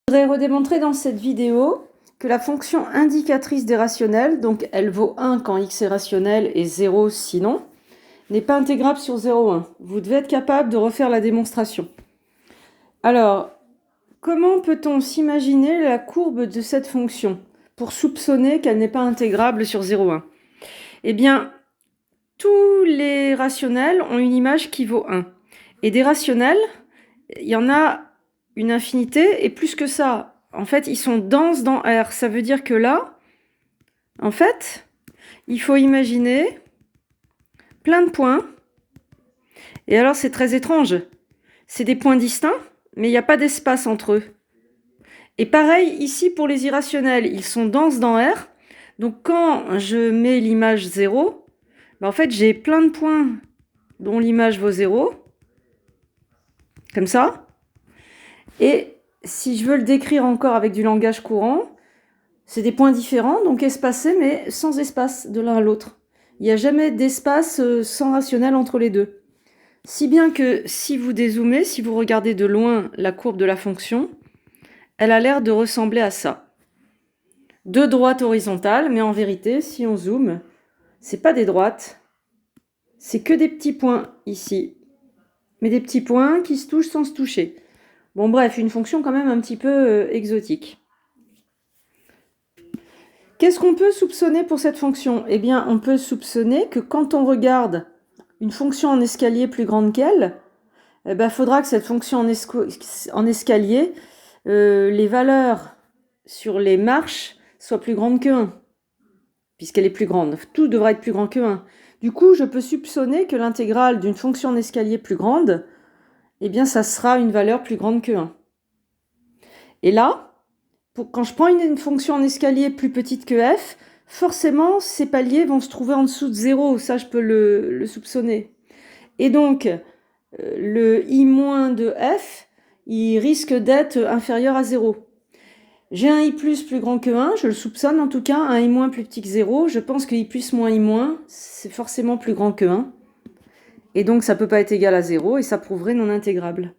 Je voudrais redémontrer dans cette vidéo que la fonction indicatrice des rationnels, donc elle vaut 1 quand x est rationnel et 0 sinon, n'est pas intégrable sur 0,1. Vous devez être capable de refaire la démonstration. Alors, comment peut-on s'imaginer la courbe de cette fonction pour soupçonner qu'elle n'est pas intégrable sur 0,1? Eh bien, tous les rationnels ont une image qui vaut 1. Et des rationnels, il y en a une infinité, et plus que ça. En fait, ils sont denses dans R. Ça veut dire que là, en fait, il faut imaginer plein de points. Et alors, c'est très étrange. C'est des points distincts, mais il n'y a pas d'espace entre eux. Et pareil, ici, pour les irrationnels, ils sont denses dans R. Donc, quand je mets l'image 0, en fait, j'ai plein de points dont l'image vaut 0. Comme ça. Et si je veux le décrire encore avec du langage courant, c'est des points différents, donc espacés, mais sans espace de l'un à l'autre. Il n'y a jamais d'espace sans rationnel entre les deux. Si bien que si vous dézoomez, si vous regardez de loin la courbe de la fonction, elle a l'air de ressembler à ça. Deux droites horizontales, mais en vérité, si on zoome, c'est pas des droites, c'est que des petits points ici. Mais des petits points qui se touchent sans se toucher. Bon bref, une fonction quand même un petit peu exotique. Qu'est-ce qu'on peut soupçonner pour cette fonction? Eh bien, on peut soupçonner que quand on regarde une fonction en escalier plus grande qu'elle, faudra que cette fonction en escalier, les valeurs sur les marches soient plus grandes que 1, puisqu'elle est plus grande. Tout devra être plus grand que 1. Du coup, je peux soupçonner que l'intégrale d'une fonction en escalier plus grande, eh bien, ça sera une valeur plus grande que 1. Et là, quand je prends une fonction en escalier plus petite que f, forcément, ces paliers vont se trouver en dessous de 0. Ça, je peux le soupçonner. Et donc, le i- de f, il risque d'être inférieur à 0. J'ai un i plus grand que 1, je le soupçonne en tout cas, un i moins plus petit que 0. Je pense que i plus moins i moins, c'est forcément plus grand que 1. Et donc, ça ne peut pas être égal à 0, et ça prouverait non intégrable.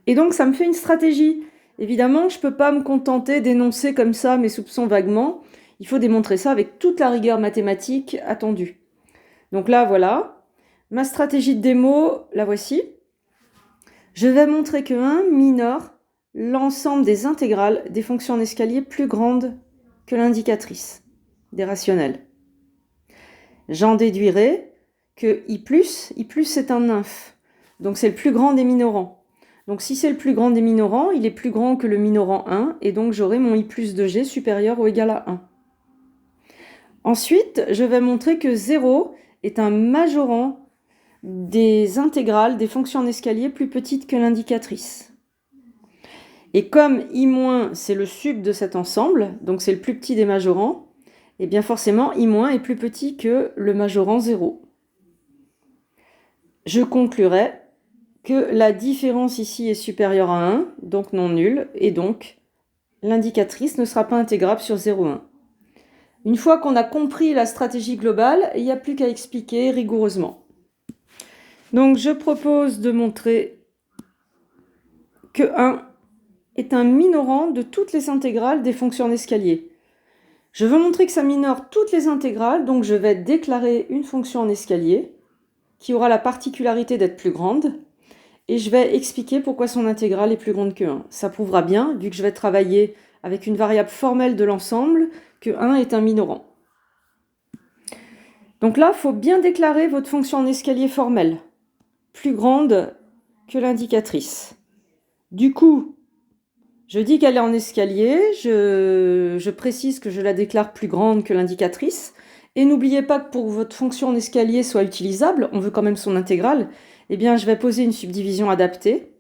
Et donc, ça me fait une stratégie. Évidemment, je ne peux pas me contenter d'énoncer comme ça mes soupçons vaguement. Il faut démontrer ça avec toute la rigueur mathématique attendue. Donc là, voilà. Ma stratégie de démo, la voici. Je vais montrer que 1 minore l'ensemble des intégrales des fonctions en escalier plus grandes que l'indicatrice des rationnels. J'en déduirai que i+, c'est un inf. Donc c'est le plus grand des minorants. Donc si c'est le plus grand des minorants, il est plus grand que le minorant 1, et donc j'aurai mon i plus de g supérieur ou égal à 1. Ensuite, je vais montrer que 0 est un majorant des intégrales des fonctions en escalier plus petites que l'indicatrice. Et comme i- c'est le sub de cet ensemble, donc c'est le plus petit des majorants, et bien forcément i- est plus petit que le majorant 0. Je conclurai que la différence ici est supérieure à 1, donc non nulle, et donc l'indicatrice ne sera pas intégrable sur 0,1. Une fois qu'on a compris la stratégie globale, il n'y a plus qu'à expliquer rigoureusement. Donc je propose de montrer que 1 est un minorant de toutes les intégrales des fonctions en escalier. Je veux montrer que ça minore toutes les intégrales, donc je vais déclarer une fonction en escalier qui aura la particularité d'être plus grande, et je vais expliquer pourquoi son intégrale est plus grande que 1. Ça prouvera bien, vu que je vais travailler avec une variable formelle de l'ensemble, que 1 est un minorant. Donc là, il faut bien déclarer votre fonction en escalier formelle, plus grande que l'indicatrice. Du coup, je dis qu'elle est en escalier, je précise que je la déclare plus grande que l'indicatrice, et n'oubliez pas que pour que votre fonction en escalier soit utilisable, on veut quand même son intégrale, eh bien je vais poser une subdivision adaptée,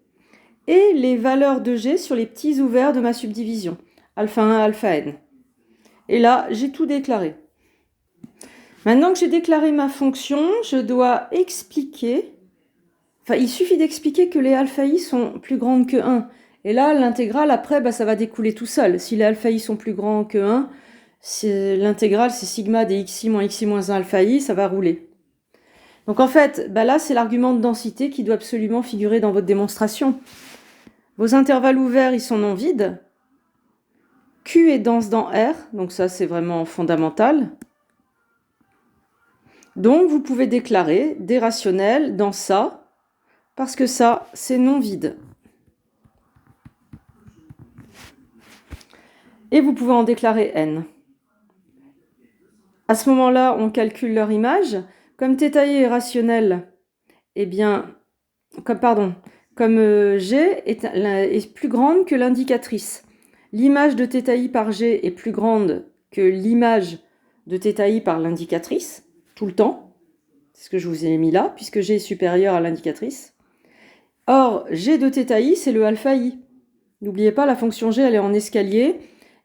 et les valeurs de g sur les petits ouverts de ma subdivision, alpha 1, alpha n. Et là, j'ai tout déclaré. Maintenant que j'ai déclaré ma fonction, je dois expliquer, il suffit d'expliquer que les alpha i sont plus grandes que 1. Et là, l'intégrale, après, ça va découler tout seul. Si les alpha i sont plus grands que 1, l'intégrale, c'est sigma des xi moins 1 alpha i, ça va rouler. Donc en fait, là, c'est l'argument de densité qui doit absolument figurer dans votre démonstration. Vos intervalles ouverts, ils sont non vides. Q est dense dans R, donc ça c'est vraiment fondamental. Donc vous pouvez déclarer des rationnels dans ça, parce que ça c'est non vide. Et vous pouvez en déclarer n. À ce moment-là, on calcule leur image. Comme θi est rationnel, eh bien, comme G est plus grande que l'indicatrice. L'image de θi par G est plus grande que l'image de θi par l'indicatrice, tout le temps. C'est ce que je vous ai mis là, puisque G est supérieur à l'indicatrice. Or, G de θi, c'est le alpha i. N'oubliez pas, la fonction G, elle est en escalier.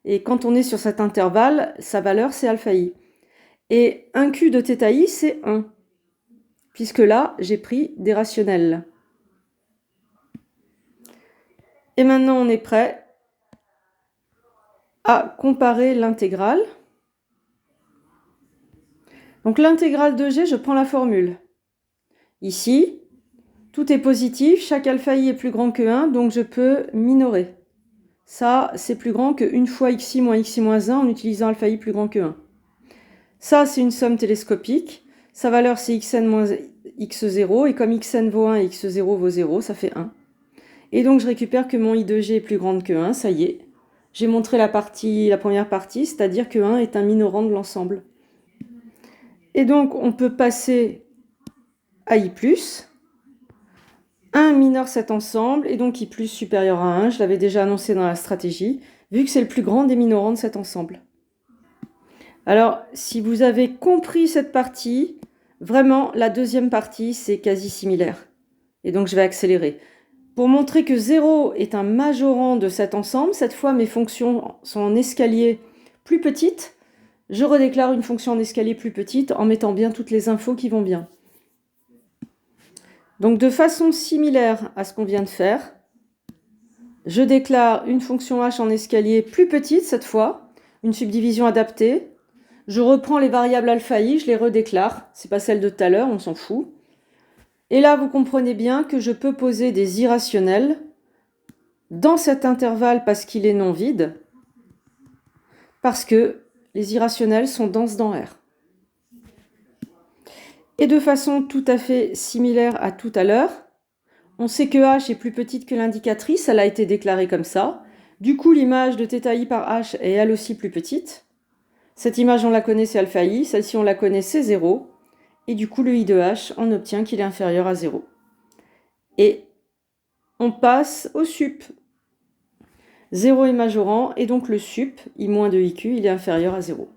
Et quand on est sur cet intervalle, sa valeur, c'est alpha i. Et 1 Q de θi, c'est 1. Puisque là, j'ai pris des rationnels. Et maintenant, on est prêt à comparer l'intégrale. Donc l'intégrale de G, je prends la formule. Ici, tout est positif, chaque alpha i est plus grand que 1, donc je peux minorer. Ça, c'est plus grand que 1 fois xi moins 1 en utilisant alpha i plus grand que 1. Ça, c'est une somme télescopique. Sa valeur, c'est xn moins x0. Et comme xn vaut 1 et x0 vaut 0, ça fait 1. Et donc, je récupère que mon i de g est plus grande que 1. Ça y est. J'ai montré la première partie, c'est-à-dire que 1 est un minorant de l'ensemble. Et donc, on peut passer à i+. 1 minore cet ensemble, et donc i plus supérieur à 1. Je l'avais déjà annoncé dans la stratégie, vu que c'est le plus grand des minorants de cet ensemble. Alors, si vous avez compris cette partie, vraiment, la deuxième partie, c'est quasi similaire. Et donc, je vais accélérer. Pour montrer que 0 est un majorant de cet ensemble, cette fois, mes fonctions sont en escalier plus petites. Je redéclare une fonction en escalier plus petite en mettant bien toutes les infos qui vont bien. Donc, de façon similaire à ce qu'on vient de faire, je déclare une fonction h en escalier plus petite cette fois, une subdivision adaptée. Je reprends les variables alpha i, je les redéclare. C'est pas celle de tout à l'heure, on s'en fout. Et là, vous comprenez bien que je peux poser des irrationnels dans cet intervalle parce qu'il est non vide, parce que les irrationnels sont denses dans R. Et de façon tout à fait similaire à tout à l'heure, on sait que h est plus petite que l'indicatrice, elle a été déclarée comme ça. Du coup, l'image de θi par h est elle aussi plus petite. Cette image, on la connaît, c'est alpha i. Celle-ci, on la connaît, c'est 0. Et du coup, le i de h, on obtient qu'il est inférieur à 0. Et on passe au sup. 0 est majorant, et donc le sup, i moins de iq, il est inférieur à 0.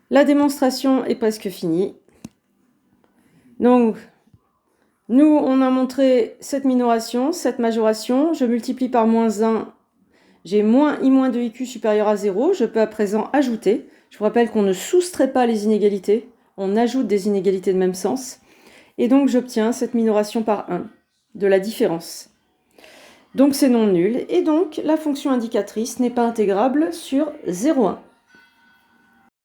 La démonstration est presque finie. Donc, nous, on a montré cette minoration, cette majoration. Je multiplie par moins 1. J'ai moins i moins de iq supérieur à 0. Je peux à présent ajouter. Je vous rappelle qu'on ne soustrait pas les inégalités. On ajoute des inégalités de même sens. Et donc, j'obtiens cette minoration par 1 de la différence. Donc, c'est non nul. Et donc, la fonction indicatrice n'est pas intégrable sur 0,1.